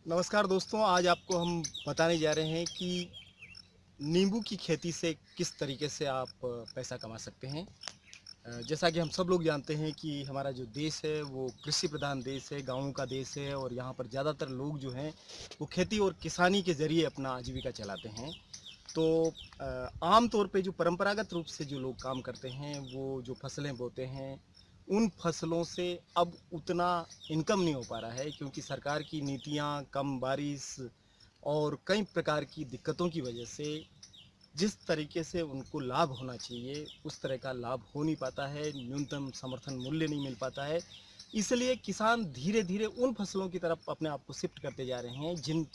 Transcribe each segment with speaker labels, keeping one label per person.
Speaker 1: नमस्कार दोस्तों, आज आपको हम बताने जा रहे हैं कि नींबू की खेती से किस तरीके से आप पैसा कमा सकते हैं। जैसा कि हम सब लोग जानते हैं कि हमारा जो देश है वो कृषि प्रधान देश है, गाँवों का देश है और यहाँ पर ज़्यादातर लोग जो हैं वो खेती और किसानी के ज़रिए अपना आजीविका चलाते हैं। तो आम तौर पे जो परंपरागत रूप से जो लोग काम करते हैं वो जो फसलें बोते हैं उन फसलों से अब उतना इनकम नहीं हो पा रहा है, क्योंकि सरकार की नीतियाँ, कम बारिश और कई प्रकार की दिक्कतों की वजह से जिस तरीके से उनको लाभ होना चाहिए उस तरह का लाभ हो नहीं पाता है, न्यूनतम समर्थन मूल्य नहीं मिल पाता है। इसलिए किसान धीरे धीरे उन फसलों की तरफ अपने आप को शिफ्ट करते जा रहे हैं जिन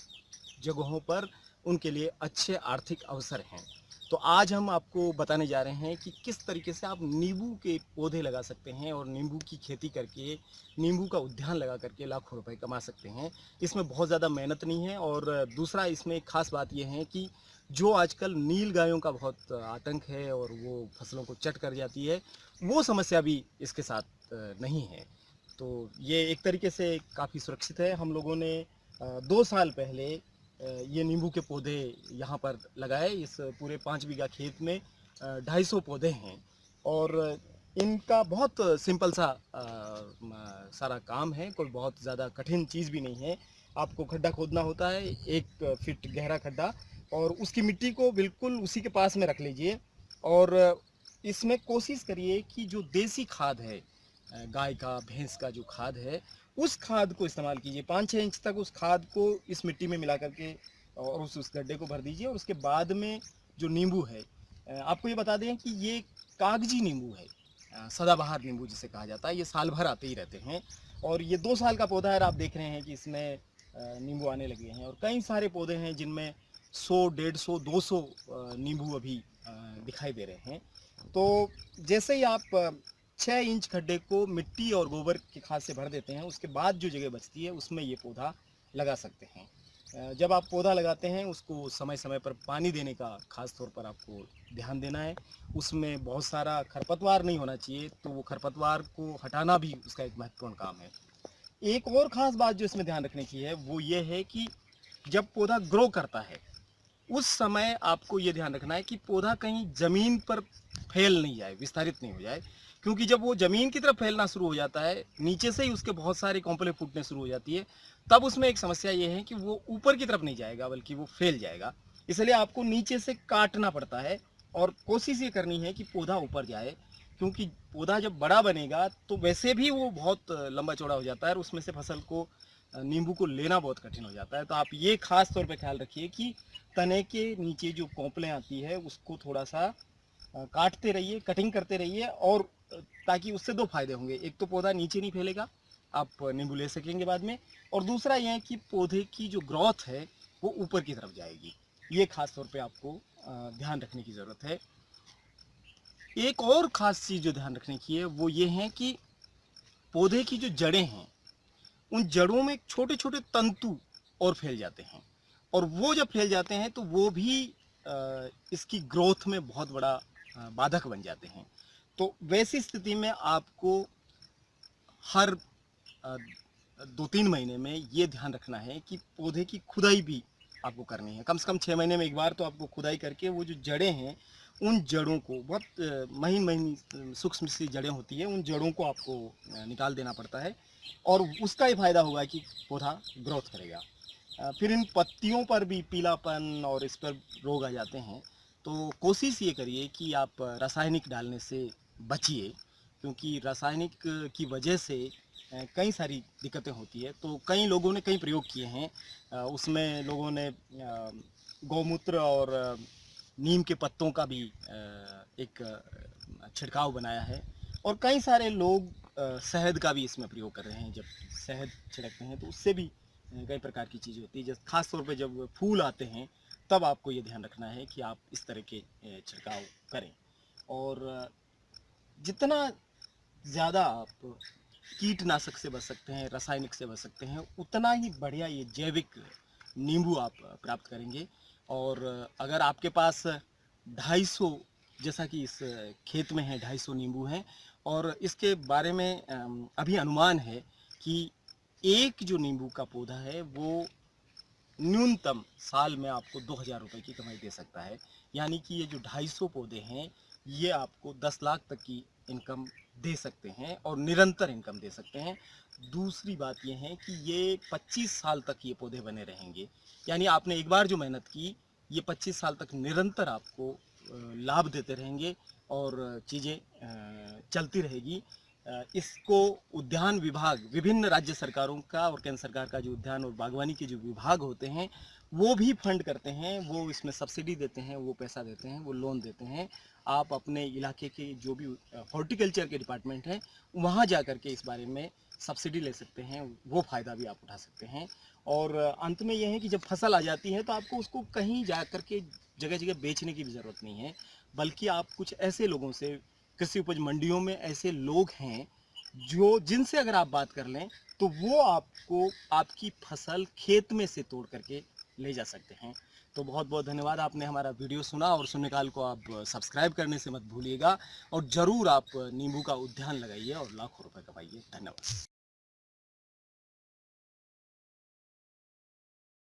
Speaker 1: जगहों पर उनके लिए अच्छे आर्थिक अवसर हैं। तो आज हम आपको बताने जा रहे हैं कि किस तरीके से आप नींबू के पौधे लगा सकते हैं और नींबू की खेती करके, नींबू का उद्यान लगा करके लाखों रुपए कमा सकते हैं। इसमें बहुत ज़्यादा मेहनत नहीं है और दूसरा इसमें एक ख़ास बात यह है कि जो आजकल नील गायों का बहुत आतंक है और वो फसलों को चट कर जाती है, वो समस्या भी इसके साथ नहीं है। तो ये एक तरीके से काफ़ी सुरक्षित है। हम लोगों ने 2 साल पहले ये नींबू के पौधे यहाँ पर लगाए। इस पूरे 5 बीघा खेत में 250 पौधे हैं और इनका बहुत सिंपल सा सारा काम है, कोई बहुत ज़्यादा कठिन चीज़ भी नहीं है। आपको खड्डा खोदना होता है, 1 फीट गहरा खड्डा, और उसकी मिट्टी को बिल्कुल उसी के पास में रख लीजिए और इसमें कोशिश करिए कि जो देसी खाद है, गाय का, भैंस का जो खाद है, उस खाद को इस्तेमाल कीजिए। 5-6 इंच तक उस खाद को इस मिट्टी में मिला करके और उस गड्ढे को भर दीजिए और उसके बाद में जो नींबू है, आपको ये बता दें कि ये कागजी नींबू है, सदाबहार नींबू जिसे कहा जाता है। ये साल भर आते ही रहते हैं और ये 2 साल का पौधा है और आप देख रहे हैं कि इसमें नींबू आने लगे हैं और कई सारे पौधे हैं जिनमें 100, 150, 200 नींबू अभी दिखाई दे रहे हैं। तो जैसे ही आप 6 इंच खड्डे को मिट्टी और गोबर की खाद से भर देते हैं, उसके बाद जो जगह बचती है उसमें ये पौधा लगा सकते हैं। जब आप पौधा लगाते हैं उसको समय समय पर पानी देने का खास तौर पर आपको ध्यान देना है। उसमें बहुत सारा खरपतवार नहीं होना चाहिए, तो वो खरपतवार को हटाना भी उसका एक महत्वपूर्ण काम है। एक और ख़ास बात जो इसमें ध्यान रखने की है वो ये है कि जब पौधा ग्रो करता है उस समय आपको ये ध्यान रखना है कि पौधा कहीं ज़मीन पर फैल नहीं जाए, विस्तारित नहीं हो जाए, क्योंकि जब वो ज़मीन की तरफ फैलना शुरू हो जाता है, नीचे से ही उसके बहुत सारे कॉम्पले फूटने शुरू हो जाती है, तब उसमें एक समस्या ये है कि वो ऊपर की तरफ नहीं जाएगा बल्कि वो फैल जाएगा। इसलिए आपको नीचे से काटना पड़ता है और कोशिश ये करनी है कि पौधा ऊपर जाए, क्योंकि पौधा जब बड़ा बनेगा तो वैसे भी वो बहुत लंबा चौड़ा हो जाता है और उसमें से फसल को, नींबू को लेना बहुत कठिन हो जाता है। तो आप ये खास तौर पे ख्याल रखिए कि तने के नीचे जो कोंपलें आती है उसको थोड़ा सा काटते रहिए, कटिंग करते रहिए और ताकि उससे 2 फायदे होंगे। एक तो पौधा नीचे नहीं फैलेगा, आप नींबू ले सकेंगे बाद में, और दूसरा ये है कि पौधे की जो ग्रोथ है वो ऊपर की तरफ जाएगी। ये खास तौर पे आपको ध्यान रखने की ज़रूरत है। एक और ख़ास चीज़ जो ध्यान रखने की है वो ये है कि पौधे की जो जड़ें हैं, उन जड़ों में छोटे छोटे तंतु और फैल जाते हैं और वो जब फैल जाते हैं तो वो भी इसकी ग्रोथ में बहुत बड़ा बाधक बन जाते हैं। तो वैसी स्थिति में आपको हर 2-3 महीने में ये ध्यान रखना है कि पौधे की खुदाई भी आपको करनी है। कम से कम 6 महीने में एक बार तो आपको खुदाई करके वो जो जड़ें हैं उन जड़ों को, बहुत महीन महीन सूक्ष्म सी जड़ें होती है, उन जड़ों को आपको निकाल देना पड़ता है और उसका ही फायदा होगा कि पौधा ग्रोथ करेगा। फिर इन पत्तियों पर भी पीलापन और इस पर रोग आ जाते हैं। तो कोशिश ये करिए कि आप रासायनिक डालने से बचिए, क्योंकि रासायनिक की वजह से कई सारी दिक्कतें होती है। तो कई लोगों ने कई प्रयोग किए हैं, उसमें लोगों ने गौमूत्र और नीम के पत्तों का भी एक छिड़काव बनाया है और कई सारे लोग शहद का भी इसमें प्रयोग कर रहे हैं। जब शहद छिड़कते हैं तो उससे भी कई प्रकार की चीज़ें होती है। जैसे खास तौर पे जब फूल आते हैं तब आपको ये ध्यान रखना है कि आप इस तरह के छिड़काव करें और जितना ज़्यादा आप कीटनाशक से बच सकते हैं, रासायनिक से बच सकते हैं, उतना ही बढ़िया ये जैविक नींबू आप प्राप्त करेंगे। और अगर आपके पास 250, जैसा कि इस खेत में है 250 नींबू हैं और इसके बारे में अभी अनुमान है कि एक जो नींबू का पौधा है वो न्यूनतम साल में आपको 2000 रुपये की कमाई दे सकता है। यानी कि ये जो 250 पौधे हैं ये आपको 10 लाख तक की इनकम दे सकते हैं और निरंतर इनकम दे सकते हैं। दूसरी बात ये है कि ये 25 साल तक ये पौधे बने रहेंगे। यानी आपने एक बार जो मेहनत की ये 25 साल तक निरंतर आपको लाभ देते रहेंगे और चीज़ें चलती रहेगी। इसको उद्यान विभाग, विभिन्न राज्य सरकारों का और केंद्र सरकार का जो उद्यान और बागवानी के जो विभाग होते हैं वो भी फंड करते हैं, वो इसमें सब्सिडी देते हैं, वो पैसा देते हैं, वो लोन देते हैं। आप अपने इलाके के जो भी हॉर्टिकल्चर के डिपार्टमेंट हैं वहाँ जा कर के इस बारे में सब्सिडी ले सकते हैं, वो फ़ायदा भी आप उठा सकते हैं। और अंत में यह है कि जब फसल आ जाती है तो आपको उसको कहीं जा कर के जगह जगह बेचने की भी ज़रूरत नहीं है, बल्कि आप कुछ ऐसे लोगों से, कृषि उपज मंडियों में ऐसे लोग हैं जो जिनसे अगर आप बात कर लें तो वो आपको आपकी फसल खेत में से तोड़ करके ले जा सकते हैं। तो बहुत बहुत धन्यवाद, आपने हमारा वीडियो सुना और सुनने काल को आप सब्सक्राइब करने से मत भूलिएगा और ज़रूर आप नींबू का उद्यान लगाइए और लाखों रुपए कमाइए। धन्यवाद।